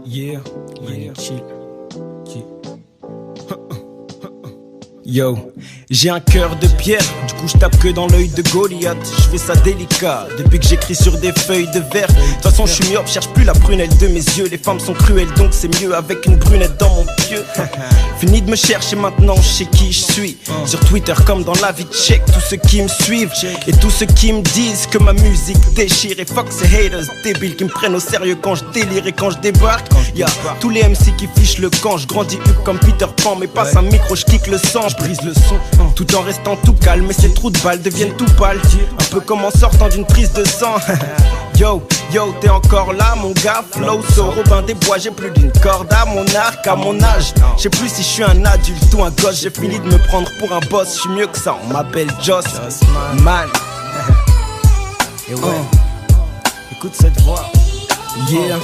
Yeah, chill. Yo, j'ai un cœur de pierre, du coup je tape que dans l'œil de Goliath. Je fais ça délicat, depuis que j'écris sur des feuilles de verre. De toute façon je suis myope, cherche plus la prunelle de mes yeux. Les femmes sont cruelles donc c'est mieux avec une brunette dans mon pieu. Fini de me chercher maintenant, je sais qui je suis. Sur Twitter comme dans la vie check tous ceux qui me suivent et tous ceux qui me disent que ma musique déchire. Et fuck ces haters débiles qui me prennent au sérieux quand je délire et quand je débarque. Y'a tous les MC qui fichent le camp, je grandis up comme Peter Pan. Mais passe un micro, je kick le sang, brise le son, tout en restant tout calme. Et ces trous de balles deviennent tout pâles, un peu comme en sortant d'une prise de sang. Yo, t'es encore là mon gars, flow so Robin des Bois, j'ai plus d'une corde à mon arc. À mon âge, je sais plus si je suis un adulte ou un gosse. J'ai fini de me prendre pour un boss, je suis mieux que ça, on m'appelle Joss Man. Et ouais, écoute cette voix. Yeah,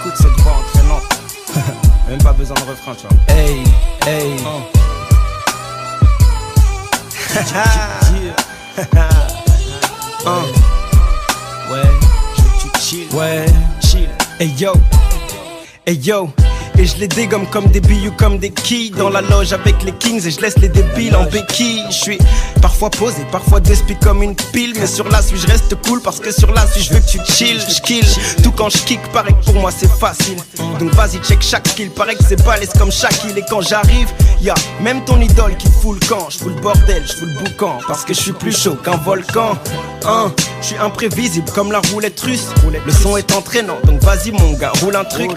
écoute cette voix entraînante. Même pas besoin de refrain, tu vois. Hey. Ouais, je veux que tu chill. Ouais, chill. Hey yo. Et je les dégomme comme des billes ou comme des quilles. Dans la loge avec les kings et je laisse les débiles en béquille. Je suis parfois posé, parfois despit comme une pile. Mais sur la suite je reste cool parce que sur la suite je veux que tu chill. Je kill, tout quand je kick paraît que pour moi c'est facile. Donc vas-y check chaque skill, paraît que c'est balèze comme Shaquille. Et quand j'arrive, y'a même ton idole qui fout le camp. Je fous le bordel, je fous le boucan parce que je suis plus chaud qu'un volcan. Je suis imprévisible comme la roulette russe. Le son est entraînant donc vas-y mon gars, roule un truc,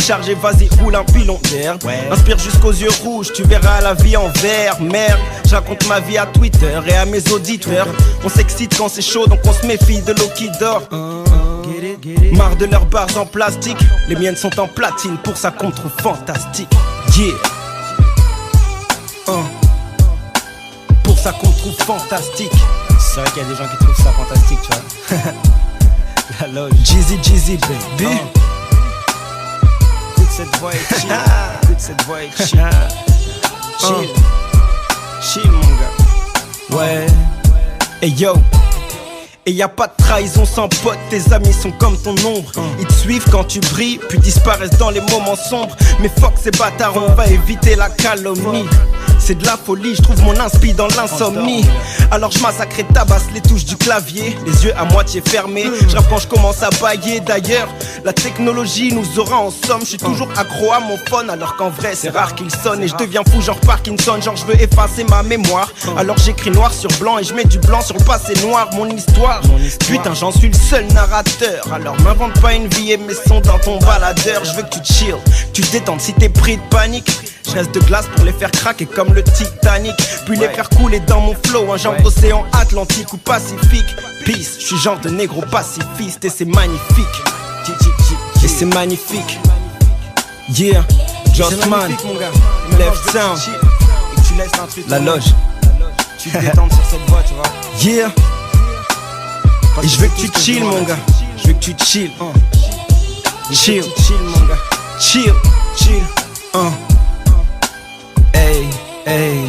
chargé, vas-y, roule un pilon d'air. Inspire jusqu'aux yeux rouges, tu verras la vie en vert. Merde, je raconte ma vie à Twitter et à mes auditeurs. On s'excite quand c'est chaud, donc on se méfie de l'eau qui dort. Marre de leurs barres en plastique, les miennes sont en platine, pour ça qu'on me trouve fantastique. Yeah. Pour ça qu'on me trouve fantastique. C'est vrai qu'il y a des gens qui trouvent ça fantastique, tu vois. La loge. Jeezy, baby. Écoute cette voix et chill. Écoute cette voix et chill. Chill mon gars. Ouais. Hey yo. Et y a pas de trahison sans pote, tes amis sont comme ton ombre. Ils te suivent quand tu brilles, puis disparaissent dans les moments sombres. Mais fuck ces bâtards, on va éviter la calomnie. C'est de la folie, je trouve mon inspi dans l'insomnie. Alors je massacre et tabasse les touches du clavier, les yeux à moitié fermés. Je rappe quand je commence à bailler. D'ailleurs, la technologie nous aura en somme. Je suis toujours accro à mon phone, alors qu'en vrai c'est rare qu'il sonne. Et je deviens fou genre Parkinson, genre je veux effacer ma mémoire. Alors j'écris noir sur blanc et je mets du blanc sur le passé noir. Mon histoire, putain j'en suis le seul narrateur. Alors m'invente pas une vie et mets son dans ton baladeur. Je veux que tu chill, tu te détendes si t'es pris de panique. Je reste de glace pour les faire craquer comme le Titanic, puis les faire couler dans mon flow, un genre d'océan Atlantique ou Pacifique. Peace, je suis genre de négro pacifiste et c'est magnifique. Et c'est magnifique. Yeah, Joss Man, Left Sound, et que tu laisses un truc. La loge. Tu te détends sur cette voix, tu vois. Yeah. Et je veux que tu chill mon gars. Je veux que tu chill. Chill mon gars. Chill. Hey.